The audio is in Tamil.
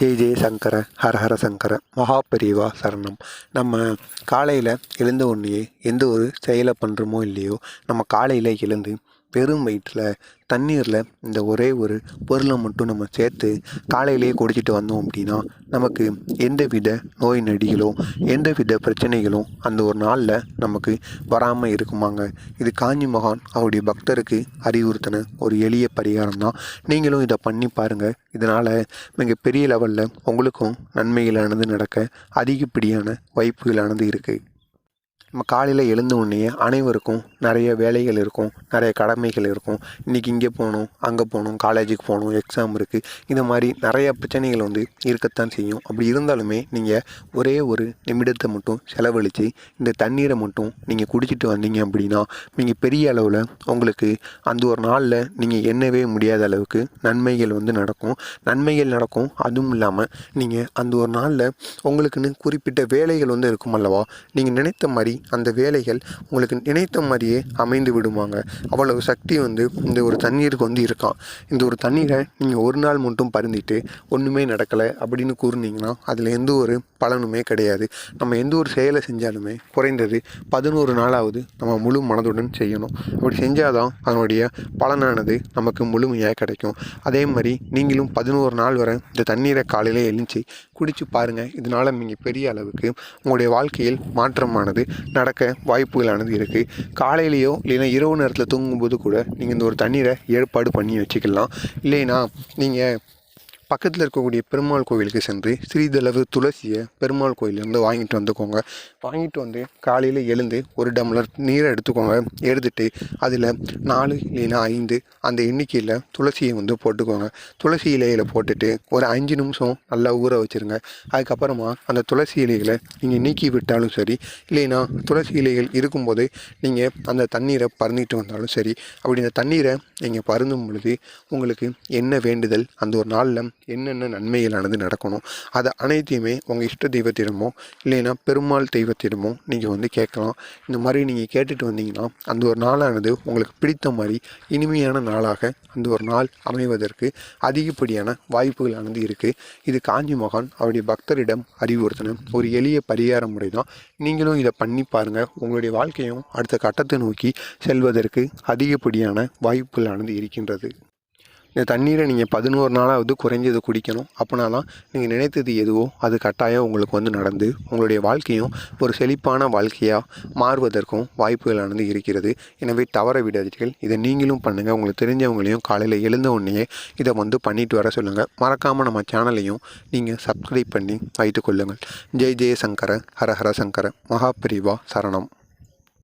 ஜெய் ஜெய சங்கர ஹர ஹர சங்கர மகாபெரிவா சரணம். நம்ம காலையில் எழுந்த உடனேயே எந்த ஒரு செயலை பண்ணுறோமோ இல்லையோ, நம்ம காலையில் எழுந்து வெறும் வயிற்றில் தண்ணீரில் இந்த ஒரே ஒரு பொருளை மட்டும் நம்ம சேர்த்து காலையிலேயே குடிச்சிட்டு வந்தோம் அப்படின்னா நமக்கு எந்தவித நோய் நொடிகளோ எந்தவித பிரச்சனைகளும் அந்த ஒரு நாளில் நமக்கு வராமல் இருக்குமாங்க. இது காஞ்சி மகான் அவருடைய பக்தருக்கு அறிவுறுத்தின ஒரு எளிய பரிகாரம் தான். நீங்களும் இதை பண்ணி பாருங்கள். இதனால் மிக பெரிய லெவலில் உங்களுக்கும் நன்மைகளானது நடக்க அதிகப்படியான வாய்ப்புகளானது இருக்குது. நம்ம காலையில் எழுந்த உடனே அனைவருக்கும் நிறைய வேலைகள் இருக்கும், நிறைய கடமைகள் இருக்கும். இன்றைக்கி இங்கே போகணும், அங்கே போகணும், காலேஜுக்கு போகணும், எக்ஸாம் இருக்குது, இந்த மாதிரி நிறைய பிரச்சனைகள் இருக்கத்தான் செய்யும். அப்படி இருந்தாலுமே நீங்கள் ஒரே ஒரு நிமிடத்தை மட்டும் செலவழித்து இந்த தண்ணீரை மட்டும் நீங்கள் குடிச்சிட்டு வந்தீங்க அப்படின்னா நீங்கள் பெரிய அளவில் உங்களுக்கு அந்த ஒரு நாளில் நீங்கள் எண்ணவே முடியாத அளவுக்கு நன்மைகள் நடக்கும். அதுவும் இல்லாமல் நீங்கள் அந்த ஒரு நாளில் உங்களுக்குன்னு குறிப்பிட்ட வேலைகள் இருக்கும் அல்லவா, நீங்கள் நினைத்த மாதிரி அந்த வேலைகள் உங்களுக்கு நினைத்த மாதிரியே அமைந்து விடுவாங்க. அவ்வளவு சக்தி இந்த ஒரு தண்ணீருக்கு இருக்கான். இந்த ஒரு தண்ணீரை நீங்கள் ஒரு நாள் மட்டும் பருந்திட்டு ஒன்றுமே நடக்கலை அப்படின்னு கூறுனீங்கன்னா அதில் எந்த ஒரு பலனுமே கிடையாது. நம்ம எந்த ஒரு செயலை செஞ்சாலுமே குறைந்தது 11 நாளாவது நம்ம முழு மனதுடன் செய்யணும். அப்படி செஞ்சால் தான் அதனுடைய பலனானது நமக்கு முழுமையாக கிடைக்கும். அதே மாதிரி நீங்களும் 11 நாள் வரை இந்த தண்ணீரை காலையில் எழுந்துச்சி குடித்து பாருங்கள். இதனால் நீங்கள் பெரிய அளவுக்கு உங்களுடைய வாழ்க்கையில் மாற்றமானது நடக்க வாய்ப்புகளானது இருக்குது. காலையிலையோ இல்லைன்னா இரவு நேரத்தில் தூங்கும்போது கூட நீங்கள் இந்த ஒரு தண்ணீரை ஏற்பாடு பண்ணி வச்சுக்கலாம். இல்லைன்னா நீங்கள் பக்கத்தில் இருக்கக்கூடிய பெருமாள் கோவிலுக்கு சென்று சிறிதளவு துளசியை பெருமாள் கோயிலேருந்து வாங்கிட்டு வந்துக்கோங்க. வாங்கிட்டு காலையில் எழுந்து ஒரு டம்ளர் நீரை எடுத்துக்கோங்க. எடுத்துகிட்டு அதில் 4 இல்லைன்னா 5 அந்த எண்ணிக்கையில் துளசியை போட்டுக்கோங்க. துளசி இலையில் போட்டுட்டு ஒரு 5 நிமிஷம் நல்லா ஊற வச்சுருங்க. அதுக்கப்புறமா அந்த துளசி இலைகளை நீங்கள் நீக்கி விட்டாலும் சரி, இல்லைன்னா துளசி இலைகள் இருக்கும்போது நீங்கள் அந்த தண்ணீரை பருந்திட்டு வந்தாலும் சரி. அப்படி இந்த தண்ணீரை நீங்கள் பருந்தும் பொழுது உங்களுக்கு என்ன வேண்டுதல் அந்த ஒரு நாளில் என்னென்ன நன்மைகளானது நடக்கணும் அதை அனைத்தையுமே உங்கள் இஷ்ட தெய்வத்திடமோ இல்லைன்னா பெருமாள் தெய்வத்திடமோ நீங்கள் கேட்கலாம். இந்த மாதிரி நீங்கள் கேட்டுட்டு வந்தீங்கன்னா அந்த ஒரு நாளானது உங்களுக்கு பிடித்த மாதிரி இனிமையான நாளாக அந்த ஒரு நாள் அமைவதற்கு அதிகப்படியான வாய்ப்புகளானது இருக்குது. இது காஞ்சி மகான் அவருடைய பக்தரிடம் அறிவுறுத்தின ஒரு எளிய பரிகார முறை தான். நீங்களும் இதை பண்ணி பாருங்கள். உங்களுடைய வாழ்க்கையும் அடுத்த கட்டத்தை நோக்கி செல்வதற்கு அதிகப்படியான வாய்ப்புகளானது இருக்கின்றது. இந்த தண்ணீரை நீங்கள் 11 நாளாவது குறைஞ்சது குடிக்கணும். அப்படின்னா தான் நீங்கள் நினைத்தது எதுவோ அது கட்டாயம் உங்களுக்கு நடந்து உங்களுடைய வாழ்க்கையும் ஒரு செழிப்பான வாழ்க்கையாக மாறுவதற்கும் வாய்ப்புகளானது இருக்கிறது. எனவே தவற விடாதீர்கள். இதை நீங்களும் பண்ணுங்கள். உங்களுக்கு தெரிஞ்சவங்களையும் காலையில் எழுந்த உடனே இதை பண்ணிட்டு வர சொல்லுங்கள். மறக்காமல் நம்ம சேனலையும் நீங்கள் சப்ஸ்கிரைப் பண்ணி வைத்துக்கொள்ளுங்கள். ஜெய் ஜெய சங்கர ஹர ஹர சங்கர மகாபெரிவா சரணம்.